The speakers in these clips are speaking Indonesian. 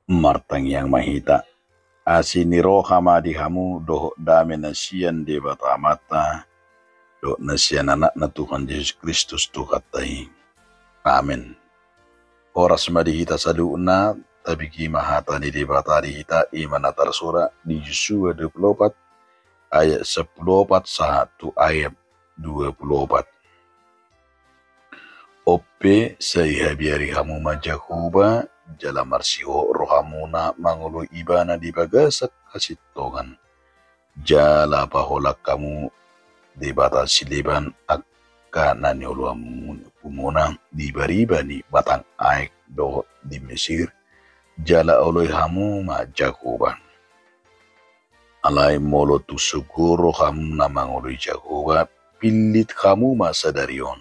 Martang yang mahita. Asiniro hama di hamu doh dame nasian de batamata do nasian anak na Tuhan Yesus Kristus Tuhatai. Amin. Oras madihita saluuna tabiki mahata ni de batari hita imana tarsura di Yosua 24 ayat 14 1 ayat 24. Ope biari hamu majakuba jala marsiho rohamuna mangulu ibana di bagasak kasitongan. Jala paholak kamu di batas siliban akka naniolo pumuna di bariba ni batang aik do di Mesir. Jala oloi hamu majakuba. Alai molo tu suguro hamu na mangulu jakuba pilit hamu masadarion.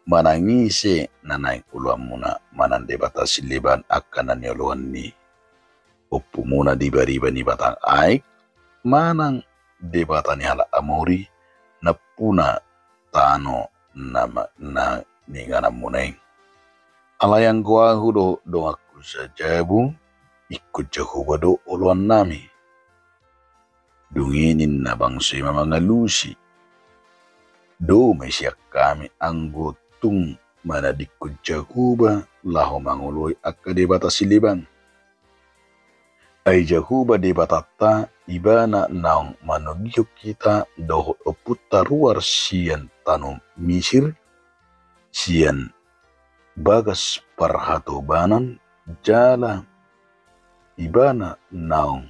Manangise nanay uluan muna manande bata siliban akan nanioluan ni upu muna di bariba ni batang aik manang de bata ni hala amori na puna tano na ningana muneng alayang gua hudo do aku sajabu ikut jahuba do uluan nami dunginin na bangsa mga lusi do may siya kami anggot mana dikut jahuba laho manguloy akka debata siliban. Ay jahuba debatata ibana naong manugyok kita doho oputta ruar siyan tanong misir siyan bagas parhatobanan jala ibana naong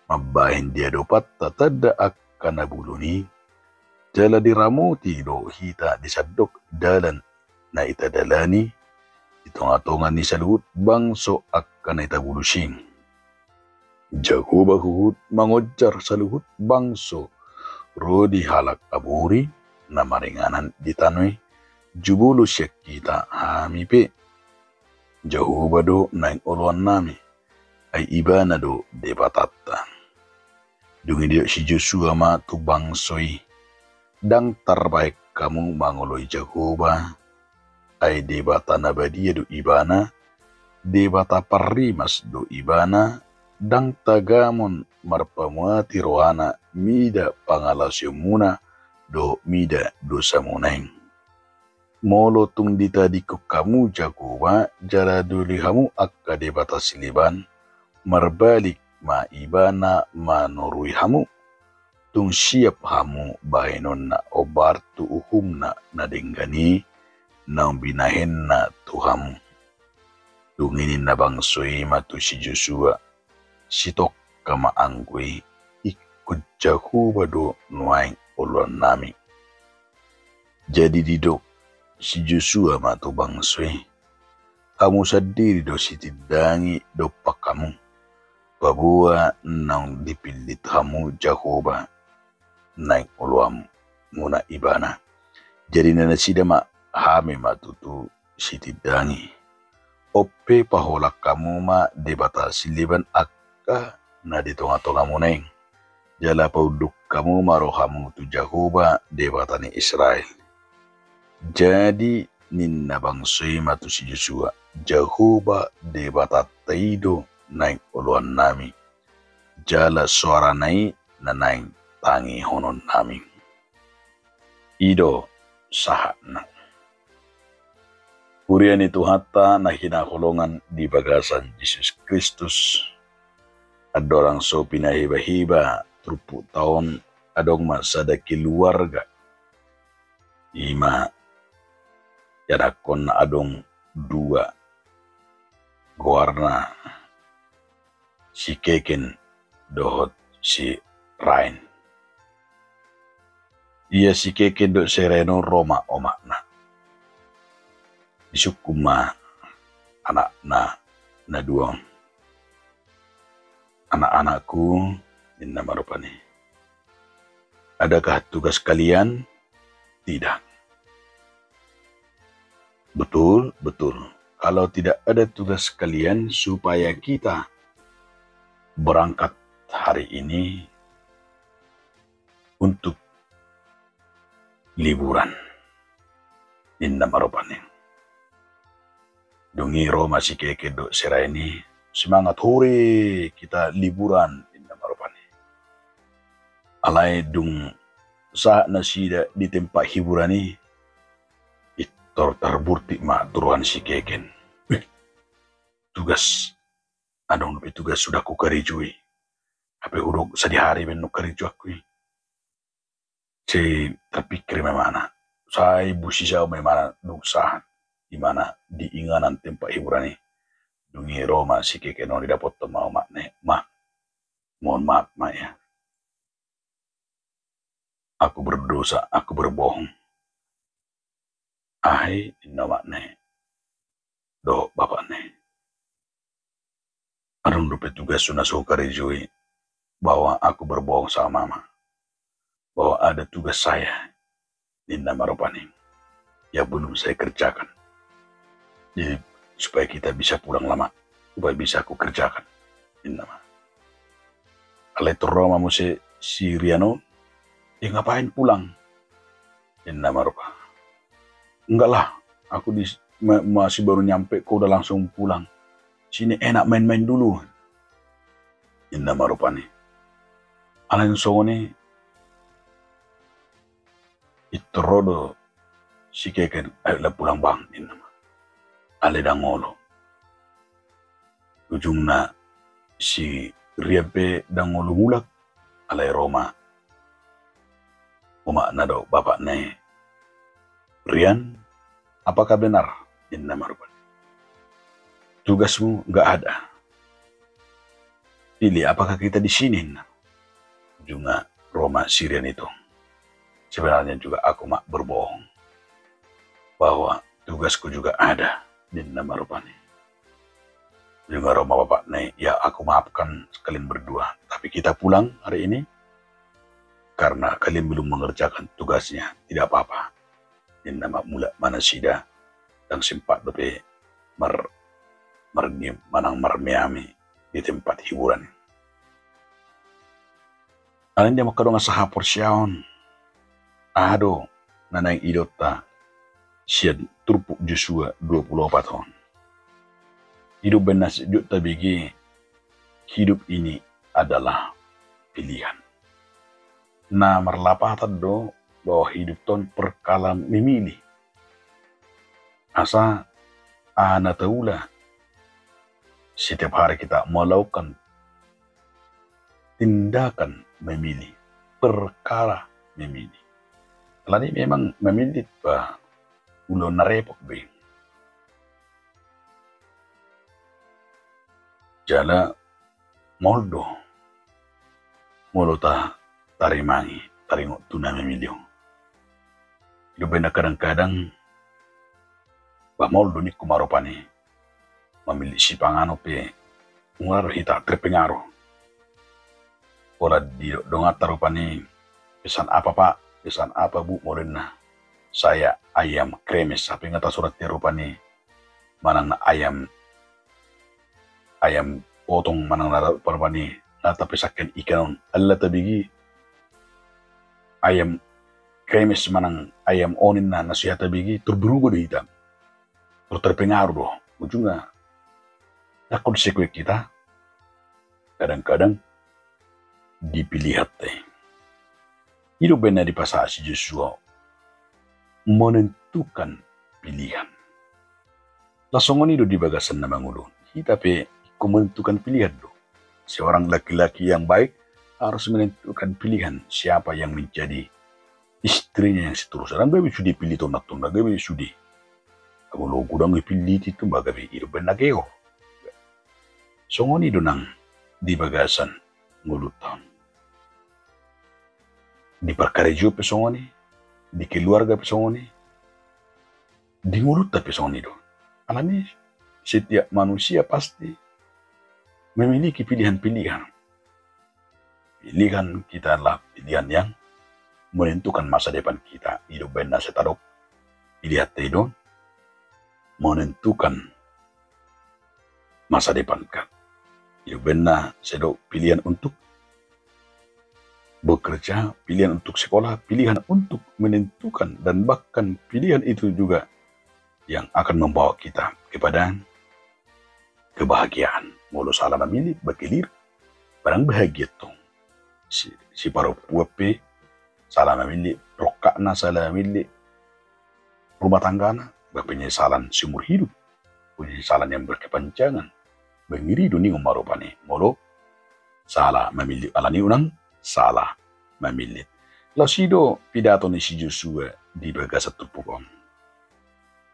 mabahin dia dopat tatada akka nabuluni jala diramuti do hita disadok dalan na itadalani itongatongan ni saluhut bangso akan na itabulusing. Jahuba huhut mangojar saluhut bangso rodi halak aburi na maringanan ditanoy jubulu siya kita hamipe. Jahuba do na uluan nami ay iba na do debatata. Dungi diyo si Joshua ma tu bangsoy dang terbaik kamu mangoloi jahuba ay debata nabadia do ibana debata parimas do ibana dang tagamon marpamuati rohana mida pangalasyo muna do mida dosa muneng molo tung ditadiko kamu jahuba jala duli hamu akka debata siliban marbalik ma ibana manurui hamu tung siap hamu bahenon na obar tu uhum na denggani na binahen na tuhamu. Tunginin na bangsoy matu si Joshua sitok kamaanggoy ikut jahuba do nuaing uluan nami. Jadi didok si Joshua matu bangsoy kamu sadiri do sitidangi do pakamu babua nang dipilit hamu jahuba naik uluam muna ibana. Jadi nana sida ma hame matutu sitidangi. Ope paholak kamu ma debata siliban akka na ditonga-tonga muneng. Jala pauduk kamu marohamu tu jahuba debata ni Israel. Jadi ninna bangsoy matu si Joshua jahuba debata taido naik uluan nami. Jala suara naik na naik tangi honon nami. Ido sahana. Purian itu hatta na hinakulungan di bagasan Yesus Kristus. Adorang so pinahiba-hiba 30 tahun adong masada keluarga. Ima yarakon na adong 2 guarna si Keken dohot si Rain. Ia si Keken do sereno Roma omakna. Isukuma anak na 2. Anak-anakku inna marupani. Adakah tugas kalian? Tidak. Betul. Kalau tidak ada tugas kalian supaya kita berangkat hari ini untuk liburan. Inna marupani. Dungi Roma si Keke do sera ini semangat hore kita liburan inna marupani. Alai dung sa nasida di tempat hiburan ini itor terburti ma turuan si keken. Tugas adong lebih tugas sudah ku kerijui. Apa huruf sehari ben keriju aku. C terpikir memang saya busisa memang duksahan di mana diinganan tempat hiburan ini. Dungi Roma si keken non dapat mau makne ma mohon maaf ma ya. Aku berdosa, aku berbohong. Ahai inna makne do bapak ne. Adong lupa tugas sudah suka rejui bahwa aku berbohong sama mama. Bahwa ada tugas saya inna marupani yang belum saya kerjakan. Jadi supaya kita bisa pulang lama, supaya bisa aku kerjakan. Inna ma. Kalau itu Roma musi si Riano, ya ngapain pulang? Inna marupa. Enggak lah, aku masih baru nyampe, kok udah langsung pulang. Sini enak main-main dulu. Inna marupani. Alain songoni itu rodo si keken ayolah pulang bang inna ma. Ale dangolo. Ujungna si riape dangolo mulak alai Roma. Uma nado bapak ne. Rian, apakah benar? Inna marupani. Tugasmu nggak ada. Pilih apakah kita di sini? Juga Roma Syrian itu. Sebenarnya juga aku mak berbohong. Bahwa tugasku juga ada di nama Rupani. Juga Roma bapak nih, ya aku maafkan kalian berdua. Tapi kita pulang hari ini. Karena kalian belum mengerjakan tugasnya. Tidak apa-apa. Di nama mula manasida. Dan sempat dope manang marmiami di tempat hiburan. Alin dia makadong sa hapor siyaon. Ado nanay idota siya turpuk Joshua 24 tahun. Hidup benas juta bigi. Hidup ini adalah pilihan. Nah marlapatan do bahwa hidup ton perkala memilih. Asa ana taula setiap hari kita melakukan tindakan memilih, perkara memilih. Kalau ini memang memilih ulun narepok be. Jala moldo, molota tarimangi, taringo tuna memilih. Hidup benda kadang-kadang, moldo ni kumaropani. Memilih si pangano pe ngaro hita terpengaruh. Ora di dongatar rupani pesan apa pak, pesan apa bu modena. Saya ayam kremes, apa ngata surat rupani manang na ayam potong manang na rupani nata pesakan ikan alla tabigi ayam kremes manang ayam onin na nasihat tabigi terberugo di hitam. Terpengaruh doh ujungnya. Nah konsekuensi kita kadang-kadang dipilih hati. Hidup benar di pasasi Joshua menentukan pilihan. Lasongon itu di bagasan nama ngulun. Tapi menentukan pilihan do. Seorang laki-laki yang baik harus menentukan pilihan siapa yang menjadi istrinya yang seterusnya. Dan gabi sudi pilih tonak-tonak, gabi sudi. Kalau lo gudang pilih itu bagabi hidup benar keo. Songoni donang di bagasan ngulutan. Di perkarejo pesongoni, di keluarga pesongoni, di ngulut pesongoni do. Alami setiap manusia pasti memiliki pilihan-pilihan. Pilihan kita adalah pilihan yang menentukan masa depan kita. Hidup benar setadok. Pilihan itu menentukan masa depan kita. Hidup benar sedok pilihan untuk bekerja, pilihan untuk sekolah, pilihan untuk menentukan dan bahkan pilihan itu juga yang akan membawa kita kepada kebahagiaan. molo salah memilih bagilir barang bahagia tuh si paro puape salah memilih rokakna salah memilih rumah tanggana berpenyesalan seumur hidup penyesalan yang berkepanjangan mengiri dunia umarupane molo salah memilih alani unang salah memilih lasido pidato ni si Joshua di baga satu pukon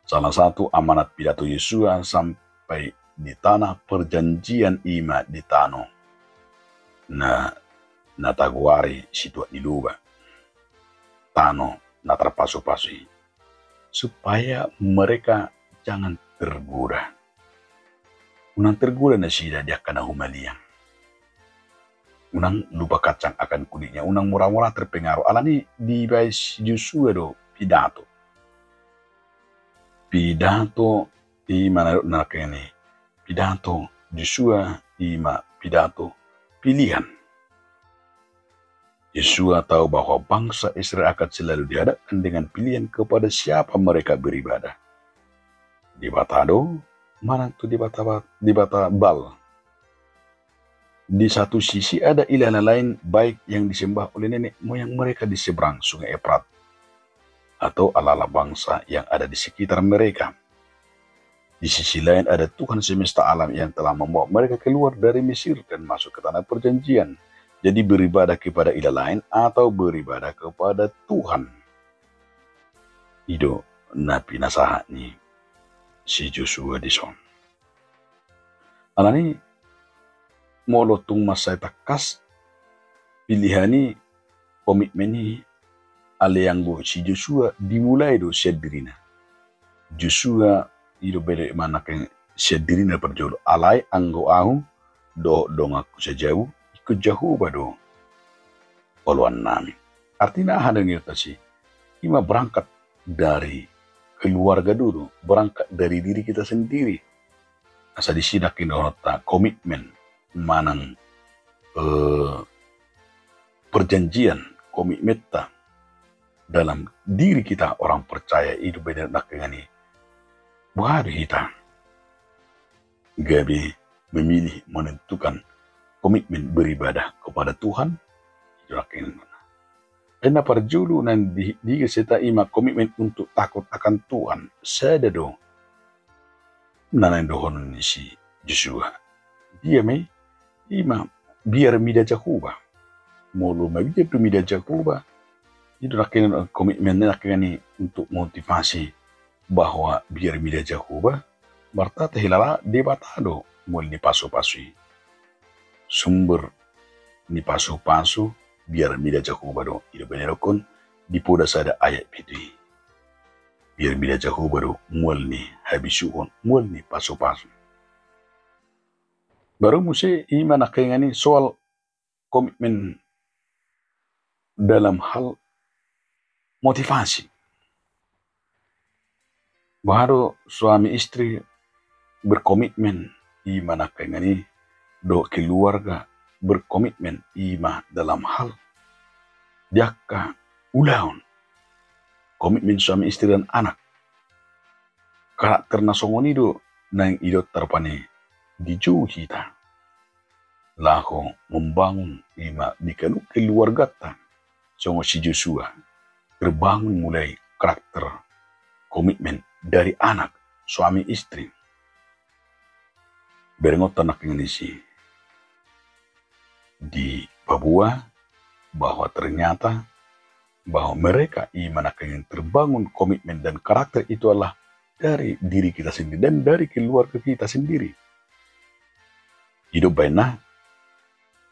salah satu amanat pidato Yosua sampai di tanah perjanjian ima di tano na nataguari situa di luba tano na terpasu-pasui supaya mereka jangan tergoda unang tergoda na sila dia kana humaliang unang lupa kacang akan kulitnya unang murah-murah terpengaruh alani di bais Joshua do pidato di mana nakene pidato Joshua ima pidato pilihan Yosua tahu bahwa bangsa Israel akan selalu dihadapkan dengan pilihan kepada siapa mereka beribadah. Di Batado, mana tuh di Bata Bal. Di satu sisi ada ilah lain baik yang disembah oleh nenek moyang mereka di seberang sungai Efrat atau ala-ala bangsa yang ada di sekitar mereka. Di sisi lain ada Tuhan semesta alam yang telah membawa mereka keluar dari Mesir dan masuk ke tanah perjanjian. Jadi beribadah kepada ilah lain atau beribadah kepada Tuhan. Ido napi nasahat ni si Joshua di son. Alani molo tung masa takas pilihan ni komitmen ni aleanggo si Joshua dimulai do sedirina. Joshua ido bele mana ke sedirina perjolo alai anggo ahu do ngaku sejauh kejauh bado poluan nami. Artinya ada ngerti ima berangkat dari keluarga dulu, berangkat dari diri kita sendiri. Asa disinakin orta komitmen manang perjanjian komitmen ta dalam diri kita orang percaya itu beda nak dengan ini. Buat kita gabi memilih menentukan komitmen beribadah kepada Tuhan, karena perjulu nanti dia seta ima komitmen untuk takut akan Tuhan. Saya do nanandohon si Joshua. Dia me ima biar mida Jakuba, mulu mabija tu mida Jakuba. Itu rakin komitmen nakani untuk motivasi bahwa biar mida Jakuba, berta tehilala debatado mul ni pasu-pasui. Sumber ni pasu-pasu biar mida Jakuba do ida benerokon di poda sada ayat pitui biar mida Jakuba do mual ni habisuon mual ni pasu-pasu baru musi ima nakengani soal komitmen dalam hal motivasi baru suami istri berkomitmen ima nakengani do keluarga berkomitmen ima dalam hal diaka ulaun komitmen suami istri dan anak karakter nasongoni do nang idot terpane dijauh kita laho membangun ima dikanu keluarga ta songo si Joshua terbangun mulai karakter komitmen dari anak suami istri berengot tanak Indonesia di Papua bahwa ternyata bahwa mereka iman akan terbangun komitmen dan karakter itu adalah dari diri kita sendiri dan dari keluarga kita sendiri. Hidup baiklah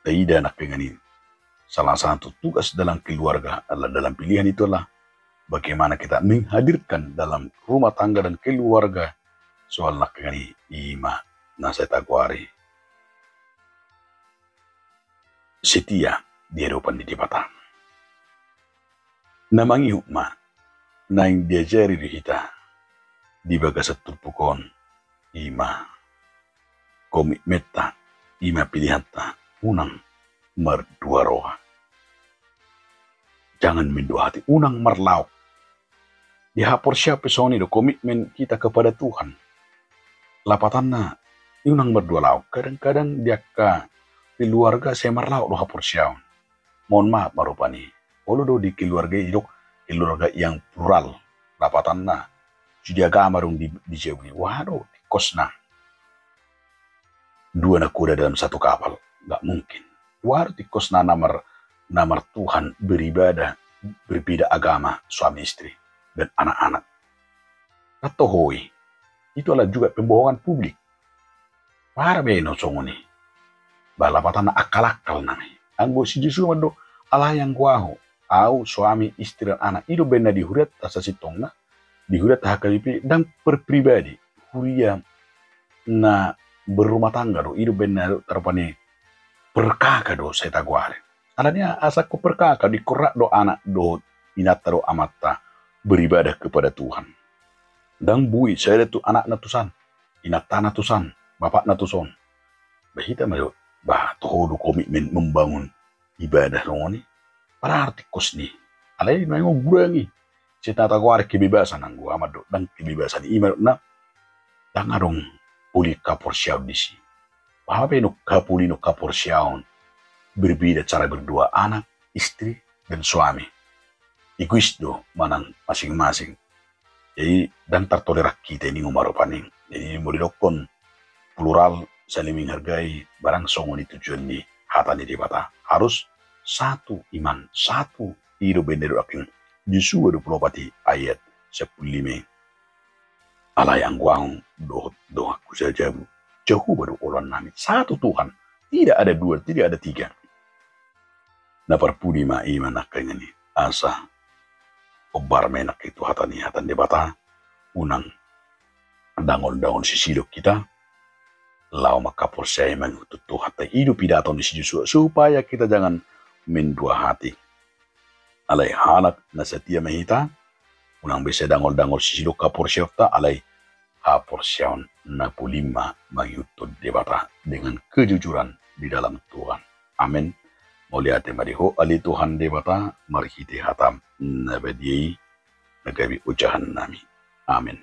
tidak nak dengan ini. Salah satu tugas dalam keluarga adalah dalam pilihan itu adalah bagaimana kita menghadirkan dalam rumah tangga dan keluarga soal nak dengan ima nasetakwari setia di hadapan di dibata. Namangi hukma na yang diajari di kita di bagas pukon ima komitmeta ima pilihan ta unang merdua roha. Jangan mendua hati unang merlauk. Dihapor siapa soni do komitmen kita kepada Tuhan. Lapatanna Iunang berdua lau. Kadang-kadang dia ka keluarga saya marlau doha porsiaun. Mohon maaf marupani. Olo do di keluarga itu keluarga yang plural. Lapatan na. Jadi agama dong di Jawa. Waduh, di kosna. Dua nakoda dalam satu kapal. Gak mungkin. Waduh, di kosna namar Tuhan beribadah berbeda agama suami istri dan anak-anak. Atau hoi. Itu adalah juga pembohongan publik. Para beno songoni. Balapatan na akal-akal nami. Anggo si Jesu mado Allah yang kuaho. Au suami istri dan anak. Itu benda dihurat asasi tongna. Dihurat hakalipi dan perpribadi. Huria na berumah tangga do. Itu benda terpani perkaka do saya taguare. Alanya asa ko perkaka dikorak do anak do inata do amata beribadah kepada Tuhan. Dan bui saya itu anak natusan. Inata natusan. Bapak natuson. Bahita mayo. Bah toho komitmen membangun ibadah dong ni. Para arti kos ni. Alay na yung gurangi. Saya taguare kebebasan ang gua amado. Dan kebebasan iman na. Dan arong puli kaporsiaw di si. Apa no kapuli no kaporsiaw. Berbeda cara berdua anak, istri, dan suami. Egois do manang masing-masing. Jadi dan tertolerak kita ini umarupaning. Jadi muridokon plural saling menghargai barang songon itu tujuan ni hata ni dibata. Harus satu iman, satu hidup benedo aking. Yesus 24 ayat 15. Allah yang guang do aku saja jauh baru ulon nami. Satu Tuhan. Tidak ada dua, tidak ada tiga. Na parpudi ma iman akanya ni asa obar menak itu hatan debata unang dangol sisilok kita lau makapor saya mengututu hata hidup pidato ni si Yesus supaya kita jangan mendua hati alai halak na setia mahita unang bisa dangol sisilok kapor syafta alai kapor syaun na pulima mayutut debata dengan kejujuran di dalam Tuhan. Amin. Moliate mariho ali Tuhan debata marhiti hatam nabadiyai nagabi ujahan nami. Amin.